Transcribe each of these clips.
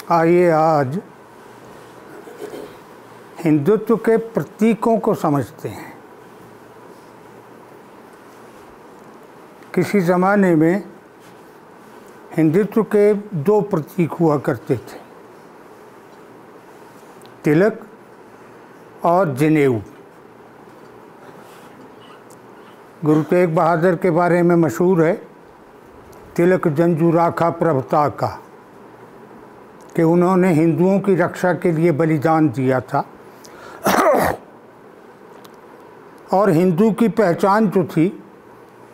आइए आज हिंदुत्व के प्रतीकों को समझते हैं। किसी ज़माने में हिंदुत्व के दो प्रतीक हुआ करते थे, तिलक और जनेऊ। गुरु तेग बहादुर के बारे में मशहूर है, तिलक जंजू राखा प्रभुता का, कि उन्होंने हिंदुओं की रक्षा के लिए बलिदान दिया था और हिंदू की पहचान जो थी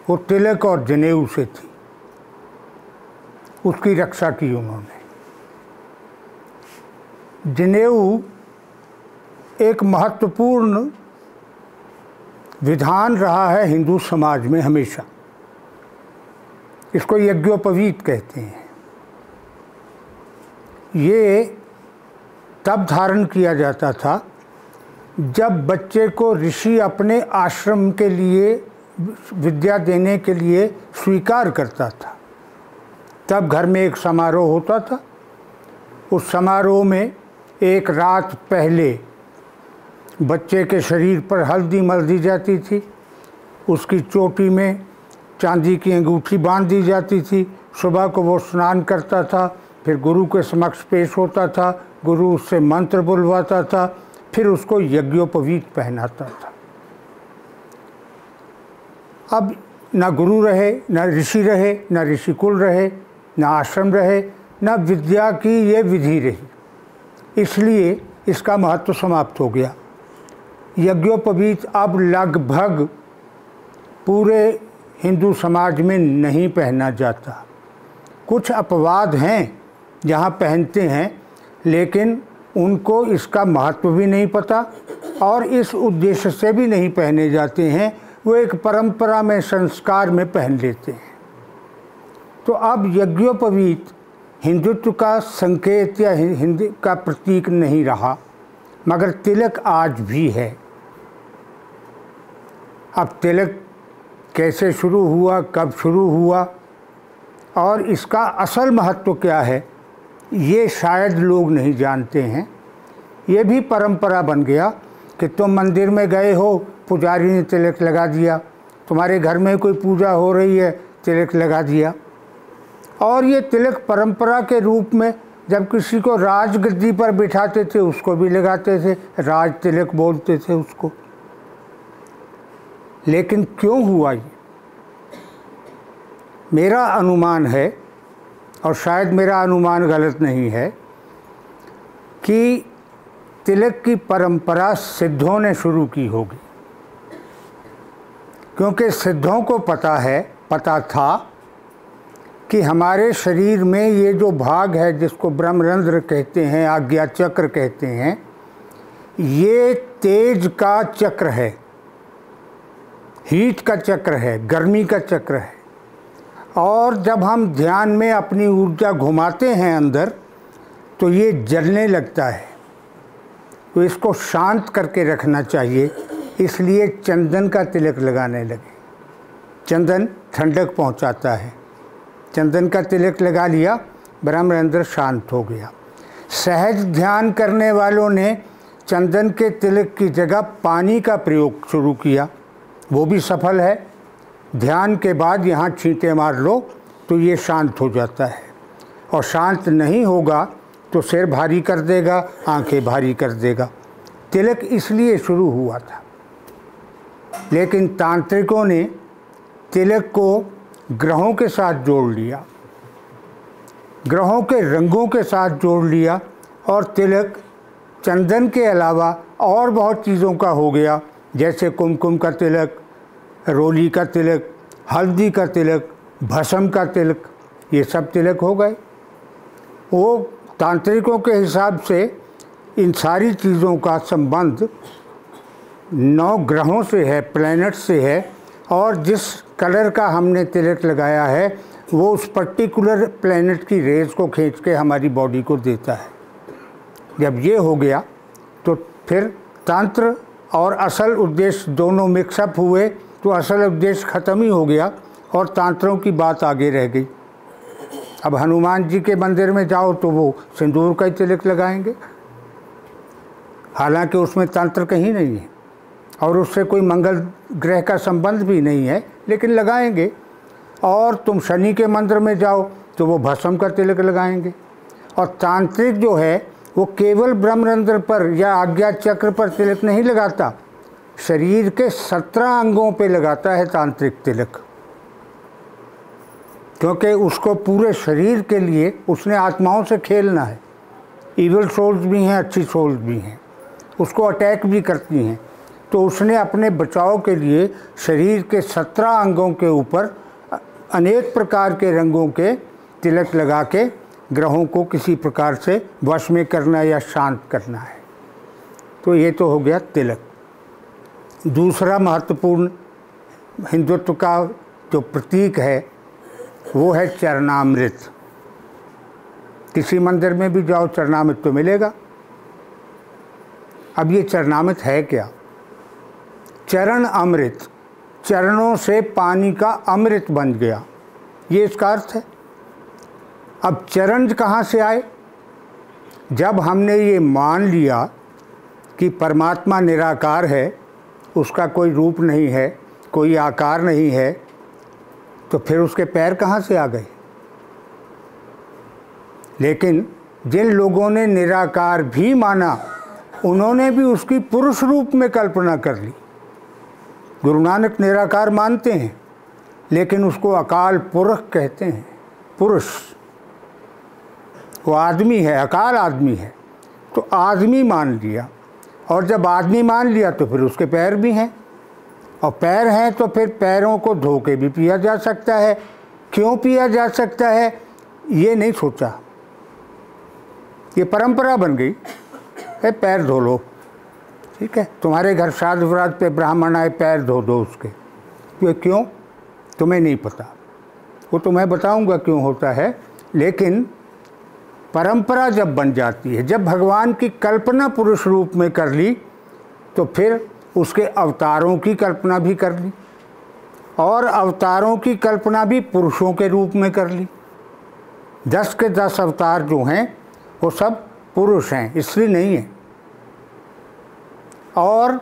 वो तिलक और जनेऊ से थी। उसकी रक्षा की उन्होंने। जनेऊ एक महत्वपूर्ण विधान रहा है हिंदू समाज में हमेशा। इसको यज्ञोपवीत कहते हैं। ये तब धारण किया जाता था जब बच्चे को ऋषि अपने आश्रम के लिए विद्या देने के लिए स्वीकार करता था। तब घर में एक समारोह होता था। उस समारोह में एक रात पहले बच्चे के शरीर पर हल्दी मल दी जाती थी, उसकी चोटी में चांदी की अंगूठी बांध दी जाती थी। सुबह को वो स्नान करता था, फिर गुरु के समक्ष पेश होता था, गुरु उससे मंत्र बुलवाता था, फिर उसको यज्ञोपवीत पहनाता था। अब ना गुरु रहे, ना ऋषि रहे, ना ऋषिकुल रहे, ना आश्रम रहे, ना विद्या की ये विधि रही, इसलिए इसका महत्व समाप्त हो गया। यज्ञोपवीत अब लगभग पूरे हिंदू समाज में नहीं पहना जाता। कुछ अपवाद हैं जहाँ पहनते हैं, लेकिन उनको इसका महत्व भी नहीं पता और इस उद्देश्य से भी नहीं पहने जाते हैं। वो एक परंपरा में, संस्कार में पहन लेते हैं। तो अब यज्ञोपवीत हिंदुत्व का संकेत या हिंदू का प्रतीक नहीं रहा, मगर तिलक आज भी है। अब तिलक कैसे शुरू हुआ, कब शुरू हुआ और इसका असल महत्व क्या है, ये शायद लोग नहीं जानते हैं। ये भी परंपरा बन गया कि तुम मंदिर में गए हो, पुजारी ने तिलक लगा दिया, तुम्हारे घर में कोई पूजा हो रही है, तिलक लगा दिया। और ये तिलक परंपरा के रूप में जब किसी को राजगद्दी पर बिठाते थे उसको भी लगाते थे, राज तिलक बोलते थे उसको। लेकिन क्यों हुआ ये? मेरा अनुमान है, और शायद मेरा अनुमान गलत नहीं है, कि तिलक की परंपरा सिद्धों ने शुरू की होगी। क्योंकि सिद्धों को पता था कि हमारे शरीर में ये जो भाग है जिसको ब्रह्मरंध्र कहते हैं, आज्ञा चक्र कहते हैं, ये तेज का चक्र है, हीट का चक्र है, गर्मी का चक्र है। और जब हम ध्यान में अपनी ऊर्जा घुमाते हैं अंदर, तो ये जलने लगता है। तो इसको शांत करके रखना चाहिए, इसलिए चंदन का तिलक लगाने लगे। चंदन ठंडक पहुंचाता है। चंदन का तिलक लगा लिया, ब्रह्मरंध्र शांत हो गया। सहज ध्यान करने वालों ने चंदन के तिलक की जगह पानी का प्रयोग शुरू किया, वो भी सफल है। ध्यान के बाद यहाँ छींटे मार लो तो ये शांत हो जाता है, और शांत नहीं होगा तो सिर भारी कर देगा, आंखें भारी कर देगा। तिलक इसलिए शुरू हुआ था। लेकिन तांत्रिकों ने तिलक को ग्रहों के साथ जोड़ लिया, ग्रहों के रंगों के साथ जोड़ लिया, और तिलक चंदन के अलावा और बहुत चीज़ों का हो गया, जैसे कुमकुम का तिलक, रोली का तिलक, हल्दी का तिलक, भस्म का तिलक, ये सब तिलक हो गए। वो तांत्रिकों के हिसाब से इन सारी चीज़ों का संबंध 9 ग्रहों से है, प्लैनेट से है, और जिस कलर का हमने तिलक लगाया है वो उस पर्टिकुलर प्लैनेट की रेज को खींच के हमारी बॉडी को देता है। जब ये हो गया तो फिर तंत्र और असल उद्देश्य दोनों मिक्सअप हुए, तो असल उद्देश्य ख़त्म ही हो गया और तंत्रों की बात आगे रह गई। अब हनुमान जी के मंदिर में जाओ तो वो सिंदूर का ही तिलक लगाएंगे, हालांकि उसमें तंत्र कहीं नहीं है और उससे कोई मंगल ग्रह का संबंध भी नहीं है, लेकिन लगाएंगे। और तुम शनि के मंदिर में जाओ तो वो भस्म का तिलक लगाएंगे। और तांत्रिक जो है वो केवल ब्रह्मरंध्र पर या आज्ञा चक्र पर तिलक नहीं लगाता, शरीर के 17 अंगों पे लगाता है तांत्रिक तिलक, क्योंकि उसको पूरे शरीर के लिए उसने आत्माओं से खेलना है। इविल सोल्स भी हैं, अच्छी सोल्स भी हैं, उसको अटैक भी करती हैं, तो उसने अपने बचाव के लिए शरीर के 17 अंगों के ऊपर अनेक प्रकार के रंगों के तिलक लगा के ग्रहों को किसी प्रकार से वश में करना या शांत करना है। तो ये तो हो गया तिलक। दूसरा महत्वपूर्ण हिंदुत्व का जो प्रतीक है वो है चरणामृत। किसी मंदिर में भी जाओ चरणामृत तो मिलेगा। अब ये चरणामृत है क्या? चरण अमृत, चरणों से पानी का अमृत बन गया, ये इसका अर्थ है। अब चरण कहाँ से आए? जब हमने ये मान लिया कि परमात्मा निराकार है, उसका कोई रूप नहीं है, कोई आकार नहीं है, तो फिर उसके पैर कहाँ से आ गए? लेकिन जिन लोगों ने निराकार भी माना, उन्होंने भी उसकी पुरुष रूप में कल्पना कर ली। गुरु नानक निराकार मानते हैं, लेकिन उसको अकाल पुरुष कहते हैं। पुरुष वो आदमी है, अकाल आदमी है, तो आदमी मान लिया। और जब आदमी मान लिया तो फिर उसके पैर भी हैं, और पैर हैं तो फिर पैरों को धो के भी पिया जा सकता है। क्यों पिया जा सकता है ये नहीं सोचा, ये परंपरा बन गई है, पैर धो लो, ठीक है। तुम्हारे घर श्राद्ध व्राद्ध पे ब्राह्मण आए, पैर धो दो उसके। ये क्यों? तुम्हें नहीं पता, वो तो मैं बताऊंगा क्यों होता है। लेकिन परंपरा जब बन जाती है, जब भगवान की कल्पना पुरुष रूप में कर ली, तो फिर उसके अवतारों की कल्पना भी कर ली, और अवतारों की कल्पना भी पुरुषों के रूप में कर ली। 10 के 10 अवतार जो हैं वो सब पुरुष हैं, स्त्री नहीं है। और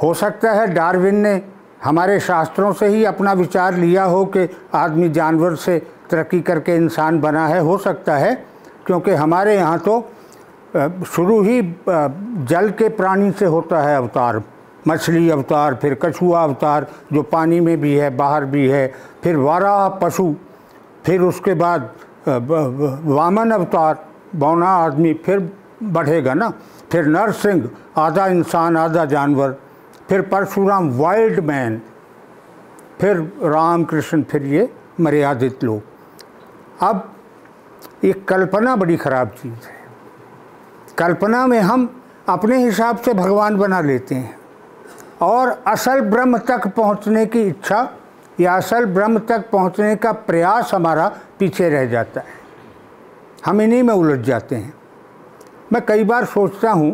हो सकता है डार्विन ने हमारे शास्त्रों से ही अपना विचार लिया हो कि आदमी जानवर से तरक्की करके इंसान बना है, हो सकता है, क्योंकि हमारे यहाँ तो शुरू ही जल के प्राणी से होता है अवतार। मछली अवतार, फिर कछुआ अवतार जो पानी में भी है बाहर भी है, फिर वाराह पशु, फिर उसके बाद वामन अवतार बौना आदमी, फिर बढ़ेगा ना, फिर नरसिंह आधा इंसान आधा जानवर, फिर परशुराम वाइल्ड मैन, फिर राम कृष्ण, फिर ये मर्यादित लोग। अब ये कल्पना बड़ी ख़राब चीज़ है। कल्पना में हम अपने हिसाब से भगवान बना लेते हैं, और असल ब्रह्म तक पहुंचने की इच्छा या असल ब्रह्म तक पहुंचने का प्रयास हमारा पीछे रह जाता है। हम इन्हीं में उलझ जाते हैं। मैं कई बार सोचता हूँ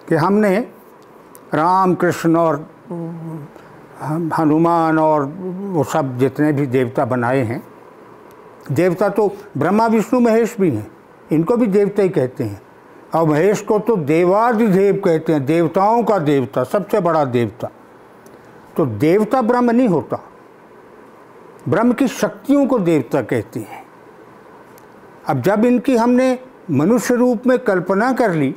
कि हमने राम कृष्ण और हनुमान और वो सब जितने भी देवता बनाए हैं, देवता तो ब्रह्मा विष्णु महेश भी हैं, इनको भी देवता ही कहते हैं, और महेश को तो देवाधिदेव कहते हैं, देवताओं का देवता, सबसे बड़ा देवता। तो देवता ब्रह्म नहीं होता, ब्रह्म की शक्तियों को देवता कहते हैं। अब जब इनकी हमने मनुष्य रूप में कल्पना कर ली,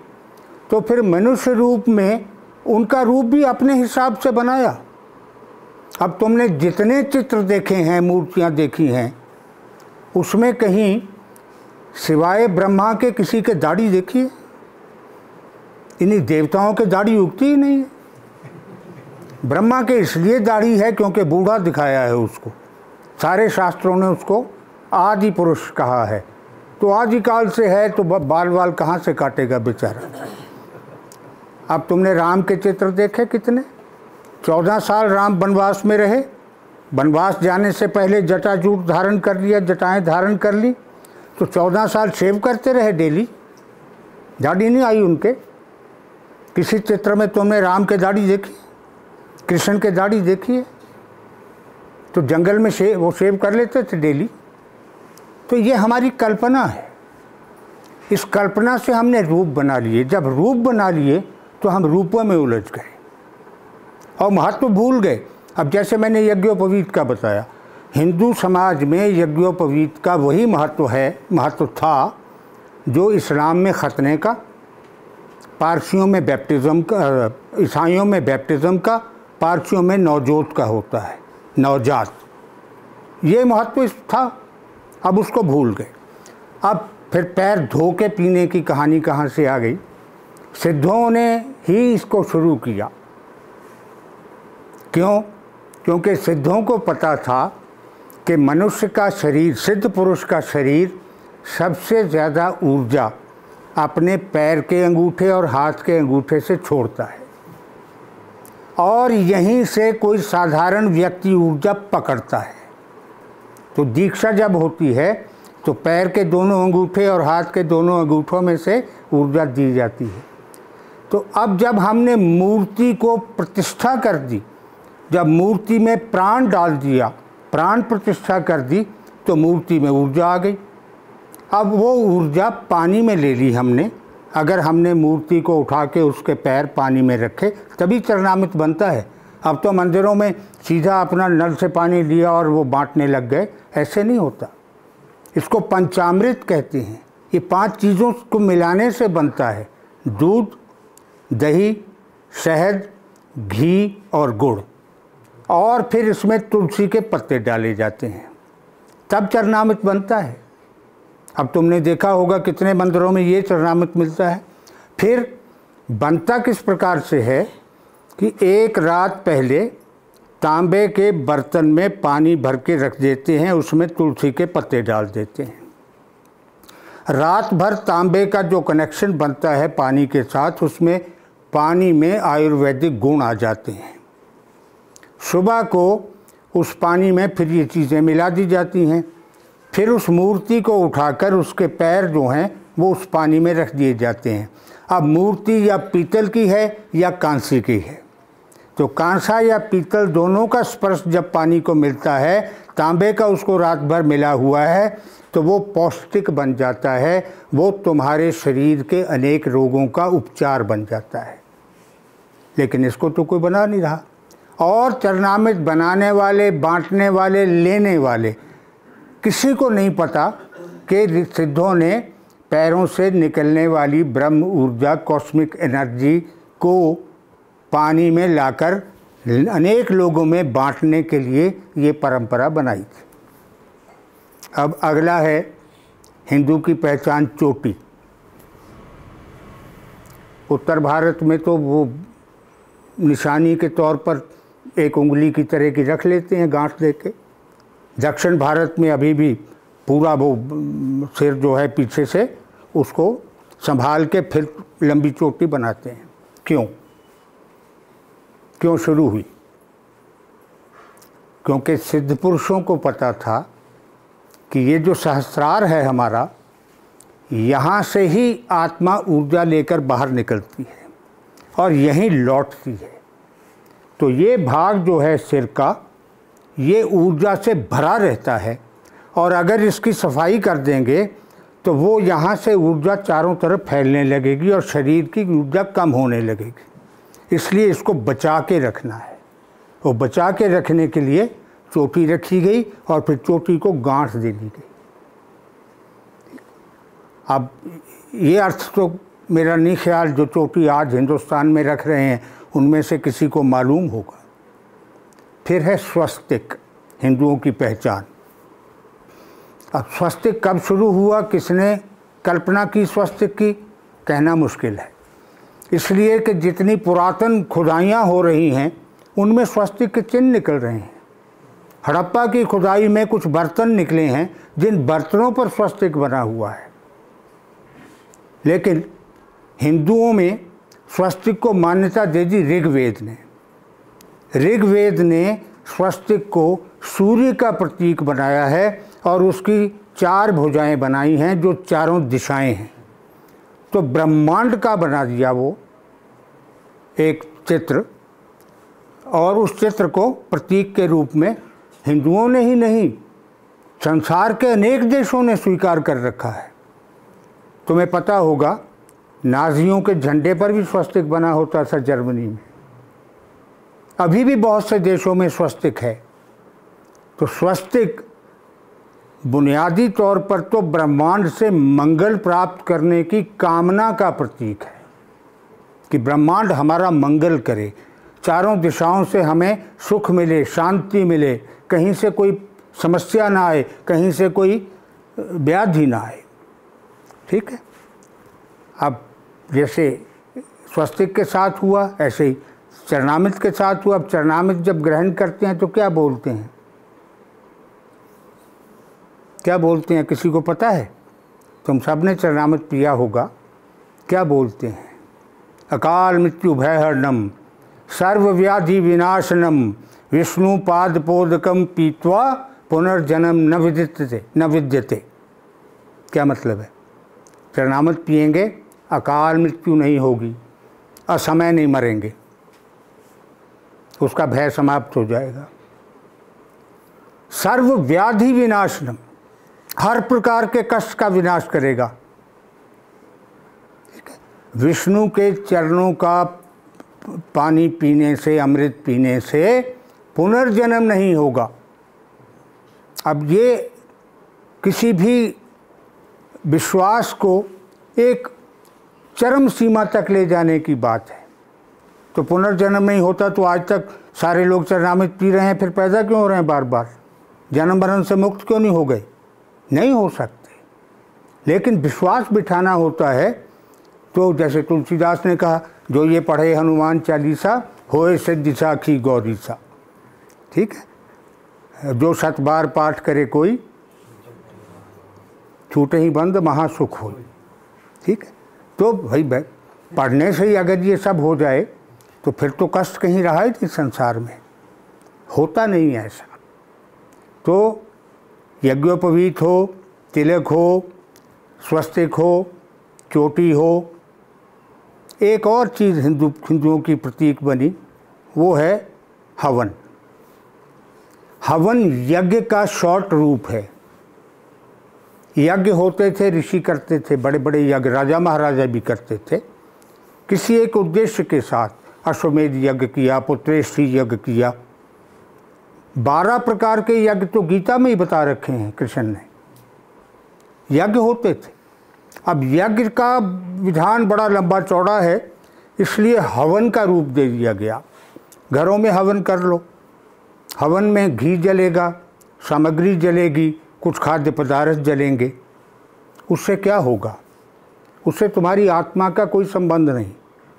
तो फिर मनुष्य रूप में उनका रूप भी अपने हिसाब से बनाया। अब तुमने जितने चित्र देखे हैं, मूर्तियाँ देखी हैं, उसमें कहीं सिवाय ब्रह्मा के किसी के दाढ़ी देखी है? इन्हीं देवताओं के दाढ़ी उगती ही नहीं है। ब्रह्मा के इसलिए दाढ़ी है क्योंकि बूढ़ा दिखाया है उसको, सारे शास्त्रों ने उसको आदि पुरुष कहा है, तो आदिकाल से है, तो बाल बाल कहाँ से काटेगा बेचारा। अब तुमने राम के चित्र देखे कितने? 14 साल राम वनवास में रहे, वनवास जाने से पहले जटाजूट धारण कर लिया, जटाएं धारण कर ली, तो 14 साल शेव करते रहे डेली, दाढ़ी नहीं आई उनके। किसी चित्र में तुमने राम के दाढ़ी देखी, कृष्ण के दाढ़ी देखी है? तो जंगल में वो शेव कर लेते थे डेली। तो ये हमारी कल्पना है। इस कल्पना से हमने रूप बना लिए। जब रूप बना लिए तो हम रूपों में उलझ गए और महत्व भूल गए। अब जैसे मैंने यज्ञोपवीत का बताया, हिंदू समाज में यज्ञोपवीत का वही महत्व था जो इस्लाम में खतने का, पारसियों में बैप्टिज़म का, ईसाइयों में बैप्टिज़म का, पारसियों में नवजोत का होता है, नवजात। ये महत्व था, अब उसको भूल गए। अब फिर पैर धो के पीने की कहानी कहाँ से आ गई? सिद्धों ने ही इसको शुरू किया। क्यों? क्योंकि सिद्धों को पता था कि मनुष्य का शरीर, सिद्ध पुरुष का शरीर सबसे ज़्यादा ऊर्जा अपने पैर के अंगूठे और हाथ के अंगूठे से छोड़ता है, और यहीं से कोई साधारण व्यक्ति ऊर्जा पकड़ता है। तो दीक्षा जब होती है तो पैर के दोनों अंगूठे और हाथ के दोनों अंगूठों में से ऊर्जा दी जाती है। तो अब जब हमने मूर्ति को प्रतिष्ठा कर दी, जब मूर्ति में प्राण डाल दिया, प्राण प्रतिष्ठा कर दी, तो मूर्ति में ऊर्जा आ गई। अब वो ऊर्जा पानी में ले ली हमने। अगर हमने मूर्ति को उठा के उसके पैर पानी में रखे तभी चरणामृत बनता है। अब तो मंदिरों में सीधा अपना नल से पानी लिया और वो बांटने लग गए, ऐसे नहीं होता। इसको पंचामृत कहते हैं। ये 5 चीज़ों को मिलाने से बनता है: दूध, दही, शहद, घी और गुड़, और फिर इसमें तुलसी के पत्ते डाले जाते हैं, तब चरणामृत बनता है। अब तुमने देखा होगा कितने मंदिरों में ये चरणामृत मिलता है। फिर बनता किस प्रकार से है कि एक रात पहले तांबे के बर्तन में पानी भर के रख देते हैं, उसमें तुलसी के पत्ते डाल देते हैं। रात भर तांबे का जो कनेक्शन बनता है पानी के साथ, उसमें पानी में आयुर्वेदिक गुण आ जाते हैं। सुबह को उस पानी में फिर ये चीज़ें मिला दी जाती हैं। फिर उस मूर्ति को उठाकर उसके पैर जो हैं वो उस पानी में रख दिए जाते हैं। अब मूर्ति या पीतल की है या कांसे की है, तो कांसा या पीतल दोनों का स्पर्श जब पानी को मिलता है, तांबे का उसको रात भर मिला हुआ है, तो वो पौष्टिक बन जाता है। वो तुम्हारे शरीर के अनेक रोगों का उपचार बन जाता है। लेकिन इसको तो कोई बना नहीं रहा। और चरणामृत बनाने वाले, बांटने वाले, लेने वाले, किसी को नहीं पता कि सिद्धों ने पैरों से निकलने वाली ब्रह्म ऊर्जा, कॉस्मिक एनर्जी को पानी में लाकर अनेक लोगों में बांटने के लिए ये परंपरा बनाई थी। अब अगला है हिंदू की पहचान, चोटी। उत्तर भारत में तो वो निशानी के तौर पर एक उंगली की तरह की रख लेते हैं गांठ देके। दक्षिण भारत में अभी भी पूरा वो सिर जो है पीछे से उसको संभाल के फिर लंबी चोटी बनाते हैं। क्यों शुरू हुई? क्योंकि सिद्ध पुरुषों को पता था कि ये जो सहस्रार है हमारा, यहाँ से ही आत्मा ऊर्जा लेकर बाहर निकलती है और यहीं लौटती है। तो ये भाग जो है सिर का, ये ऊर्जा से भरा रहता है, और अगर इसकी सफाई कर देंगे तो वो यहाँ से ऊर्जा चारों तरफ फैलने लगेगी और शरीर की ऊर्जा कम होने लगेगी। इसलिए इसको बचा के रखना है। वो बचा के रखने के लिए चोटी रखी गई और फिर चोटी को गांठ दे दी गई। अब ये अर्थ तो मेरा नहीं ख्याल जो चोटी आज हिंदुस्तान में रख रहे हैं उनमें से किसी को मालूम होगा। फिर है स्वस्तिक, हिंदुओं की पहचान। अब स्वस्तिक कब शुरू हुआ, किसने कल्पना की स्वस्तिक की, कहना मुश्किल है। इसलिए कि जितनी पुरातन खुदाइयाँ हो रही हैं उनमें स्वस्तिक के चिन्ह निकल रहे हैं। हड़प्पा की खुदाई में कुछ बर्तन निकले हैं जिन बर्तनों पर स्वस्तिक बना हुआ है। लेकिन हिंदुओं में स्वस्तिक को मान्यता दे दी ऋग्वेद ने। ऋग्वेद ने स्वस्तिक को सूर्य का प्रतीक बनाया है और उसकी 4 भुजाएं बनाई हैं जो चारों दिशाएं हैं। तो ब्रह्मांड का बना दिया वो एक चित्र, और उस चित्र को प्रतीक के रूप में हिंदुओं ने ही नहीं, संसार के अनेक देशों ने स्वीकार कर रखा है। तुम्हें पता होगा नाजियों के झंडे पर भी स्वस्तिक बना होता था जर्मनी में। अभी भी बहुत से देशों में स्वस्तिक है। तो स्वस्तिक बुनियादी तौर पर तो ब्रह्मांड से मंगल प्राप्त करने की कामना का प्रतीक है कि ब्रह्मांड हमारा मंगल करे, चारों दिशाओं से हमें सुख मिले, शांति मिले, कहीं से कोई समस्या ना आए, कहीं से कोई व्याधि ना आए। ठीक है। अब जैसे स्वस्तिक के साथ हुआ ऐसे ही चरणामृत के साथ हुआ। अब चरणामृत जब ग्रहण करते हैं तो क्या बोलते हैं? क्या बोलते हैं, किसी को पता है? तुम सब ने चरणामृत पिया होगा। क्या बोलते हैं? अकाल मृत्यु भयहरणम सर्वव्याधि विनाशनम विष्णु पादपोदकम पीत्वा पुनर्जन्म न विद्यते। क्या मतलब है? चरणामृत पिएंगे, अकाल मृत्यु नहीं होगी, असमय नहीं मरेंगे, उसका भय समाप्त हो जाएगा। सर्वव्याधि विनाशनम, हर प्रकार के कष्ट का विनाश करेगा। विष्णु के चरणों का पानी पीने से, अमृत पीने से पुनर्जन्म नहीं होगा। अब ये किसी भी विश्वास को एक चरम सीमा तक ले जाने की बात है। तो पुनर्जन्म नहीं होता तो आज तक सारे लोग चरणामृत पी रहे हैं, फिर पैदा क्यों हो रहे हैं बार बार? जन्म मरण से मुक्त क्यों नहीं हो गए? नहीं हो सकते। लेकिन विश्वास बिठाना होता है। तो जैसे तुलसीदास ने कहा, जो ये पढ़े हनुमान चालीसा होए सिद्धि साखी गौरी सा। ठीक है। जो 7 बार पाठ करे कोई छूटे ही बंद महासुख हो। ठीक है। तो भाई पढ़ने से ही अगर ये सब हो जाए तो फिर तो कष्ट कहीं रहा ही नहीं संसार में। होता नहीं ऐसा। तो यज्ञोपवीत हो, तिलक हो, स्वस्तिक हो, चोटी हो। एक और चीज़ हिंदुओं की प्रतीक बनी, वो है हवन। हवन यज्ञ का शॉर्ट रूप है। यज्ञ होते थे, ऋषि करते थे, बड़े बड़े यज्ञ राजा महाराजा भी करते थे किसी एक उद्देश्य के साथ। अश्वमेध यज्ञ किया, पुत्रेष्टि यज्ञ किया। 12 प्रकार के यज्ञ तो गीता में ही बता रखे हैं कृष्ण ने। यज्ञ होते थे। अब यज्ञ का विधान बड़ा लंबा चौड़ा है, इसलिए हवन का रूप दे दिया गया। घरों में हवन कर लो। हवन में घी जलेगा, सामग्री जलेगी, कुछ खाद्य पदार्थ जलेंगे। उससे क्या होगा? उससे तुम्हारी आत्मा का कोई संबंध नहीं,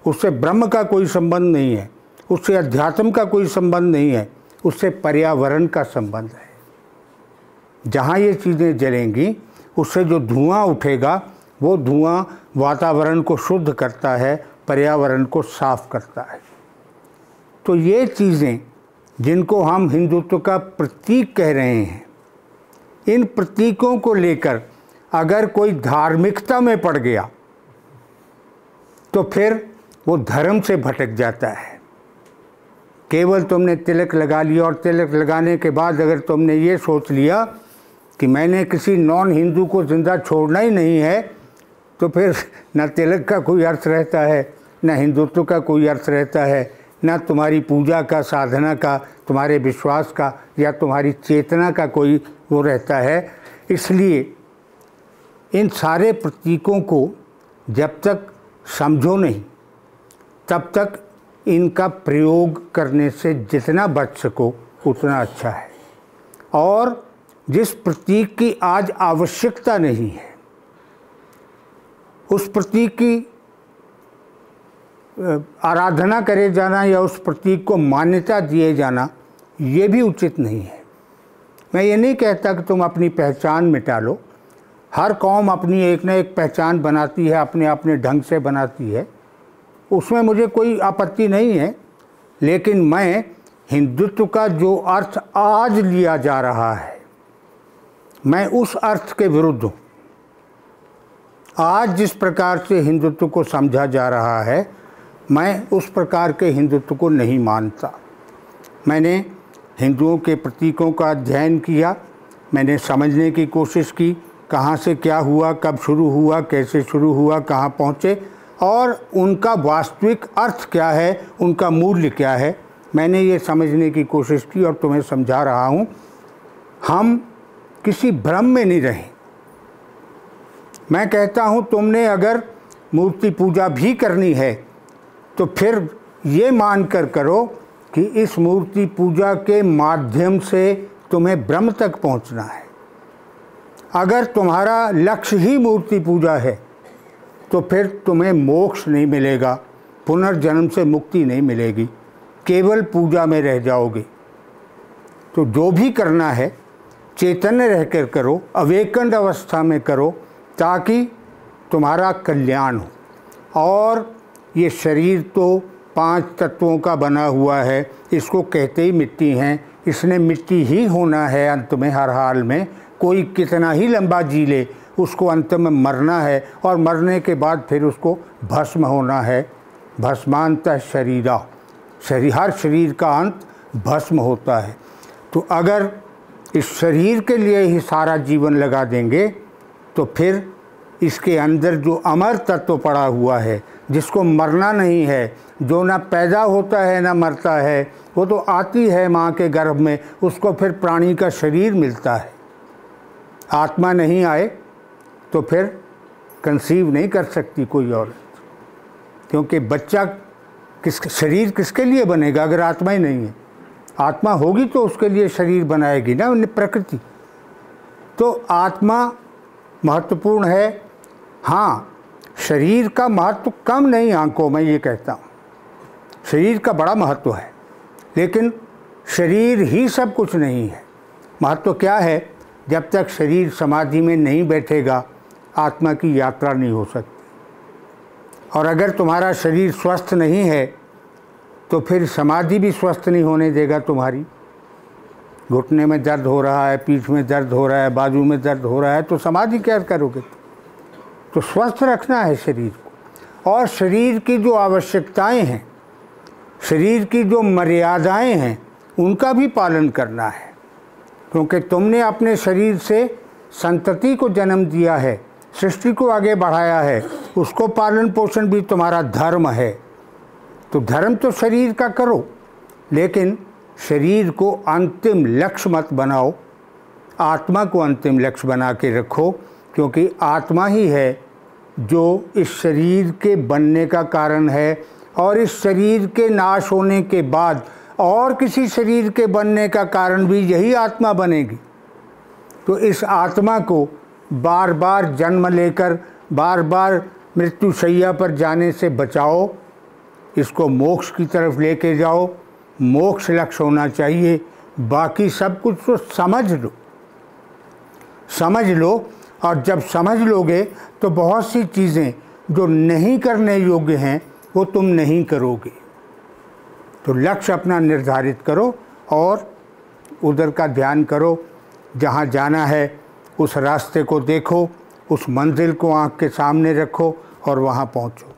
उससे ब्रह्म का कोई संबंध नहीं है, उससे अध्यात्म का कोई संबंध नहीं है, उससे पर्यावरण का संबंध है। जहाँ ये चीज़ें जलेंगी उससे जो धुआं उठेगा वो धुआं वातावरण को शुद्ध करता है, पर्यावरण को साफ करता है। तो ये चीज़ें जिनको हम हिंदुत्व का प्रतीक कह रहे हैं, इन प्रतीकों को लेकर अगर कोई धार्मिकता में पड़ गया तो फिर वो धर्म से भटक जाता है। केवल तुमने तिलक लगा लिया और तिलक लगाने के बाद अगर तुमने ये सोच लिया कि मैंने किसी नॉन हिंदू को ज़िंदा छोड़ना ही नहीं है, तो फिर न तिलक का कोई अर्थ रहता है, न हिंदुत्व का कोई अर्थ रहता है, न तुम्हारी पूजा का, साधना का, तुम्हारे विश्वास का या तुम्हारी चेतना का कोई वो रहता है। इसलिए इन सारे प्रतीकों को जब तक समझो नहीं तब तक इनका प्रयोग करने से जितना बच सको उतना अच्छा है। और जिस प्रतीक की आज आवश्यकता नहीं है, उस प्रतीक की आराधना करे जाना या उस प्रतीक को मान्यता दिए जाना ये भी उचित नहीं है। मैं ये नहीं कहता कि तुम अपनी पहचान मिटा लो। हर कौम अपनी एक न एक पहचान बनाती है, अपने अपने ढंग से बनाती है, उसमें मुझे कोई आपत्ति नहीं है। लेकिन मैं हिंदुत्व का जो अर्थ आज लिया जा रहा है, मैं उस अर्थ के विरुद्ध हूँ। आज जिस प्रकार से हिंदुत्व को समझा जा रहा है, मैं उस प्रकार के हिंदुत्व को नहीं मानता। मैंने हिंदुओं के प्रतीकों का अध्ययन किया, मैंने समझने की कोशिश की, कहाँ से क्या हुआ, कब शुरू हुआ, कैसे शुरू हुआ, कहाँ पहुँचे और उनका वास्तविक अर्थ क्या है, उनका मूल्य क्या है, मैंने ये समझने की कोशिश की और तुम्हें समझा रहा हूँ। हम किसी भ्रम में नहीं रहें। मैं कहता हूँ तुमने अगर मूर्ति पूजा भी करनी है तो फिर ये मान कर करो कि इस मूर्ति पूजा के माध्यम से तुम्हें ब्रह्म तक पहुँचना है। अगर तुम्हारा लक्ष्य ही मूर्ति पूजा है तो फिर तुम्हें मोक्ष नहीं मिलेगा, पुनर्जन्म से मुक्ति नहीं मिलेगी, केवल पूजा में रह जाओगे। तो जो भी करना है चैतन्य रहकर करो, अवेकन्ड अवस्था में करो, ताकि तुम्हारा कल्याण हो। और ये शरीर तो 5 तत्वों का बना हुआ है, इसको कहते ही मिट्टी हैं, इसने मिट्टी ही होना है अंत में, हर हाल में। कोई कितना ही लंबा जी ले, उसको अंत में मरना है और मरने के बाद फिर उसको भस्म होना है। भस्मांतः शरीरा, हर शरीर का अंत भस्म होता है। तो अगर इस शरीर के लिए ही सारा जीवन लगा देंगे तो फिर इसके अंदर जो अमर तत्व पड़ा हुआ है, जिसको मरना नहीं है, जो ना पैदा होता है ना मरता है, वो तो आती है माँ के गर्भ में, उसको फिर प्राणी का शरीर मिलता है। आत्मा नहीं आए तो फिर कंसीव नहीं कर सकती कोई औरत, क्योंकि बच्चा शरीर किसके लिए बनेगा अगर आत्मा ही नहीं है। आत्मा होगी तो उसके लिए शरीर बनाएगी ना प्रकृति। तो आत्मा महत्वपूर्ण है। हाँ, शरीर का महत्व कम नहीं आंकों में, ये कहता हूँ शरीर का बड़ा महत्व है, लेकिन शरीर ही सब कुछ नहीं है। महत्व क्या है? जब तक शरीर समाधि में नहीं बैठेगा आत्मा की यात्रा नहीं हो सकती। और अगर तुम्हारा शरीर स्वस्थ नहीं है तो फिर समाधि भी स्वस्थ नहीं होने देगा तुम्हारी। घुटने में दर्द हो रहा है, पीठ में दर्द हो रहा है, बाजू में दर्द हो रहा है, तो समाधि क्या करोगे? तो स्वस्थ रखना है शरीर को। और शरीर की जो आवश्यकताएं हैं, शरीर की जो मर्यादाएं हैं, उनका भी पालन करना है। क्योंकि तुमने अपने शरीर से संतति को जन्म दिया है, सृष्टि को आगे बढ़ाया है, उसको पालन पोषण भी तुम्हारा धर्म है। तो धर्म तो शरीर का करो, लेकिन शरीर को अंतिम लक्ष्य मत बनाओ, आत्मा को अंतिम लक्ष्य बना के रखो। क्योंकि आत्मा ही है जो इस शरीर के बनने का कारण है, और इस शरीर के नाश होने के बाद और किसी शरीर के बनने का कारण भी यही आत्मा बनेगी। तो इस आत्मा को बार बार जन्म लेकर बार बार मृत्यु शैया पर जाने से बचाओ, इसको मोक्ष की तरफ लेके जाओ। मोक्ष लक्ष्य होना चाहिए, बाकी सब कुछ तो समझ लो। और जब समझ लोगे तो बहुत सी चीज़ें जो नहीं करने योग्य हैं वो तुम नहीं करोगे। तो लक्ष्य अपना निर्धारित करो और उधर का ध्यान करो। जहाँ जाना है उस रास्ते को देखो, उस मंजिल को आँख के सामने रखो और वहाँ पहुँचो।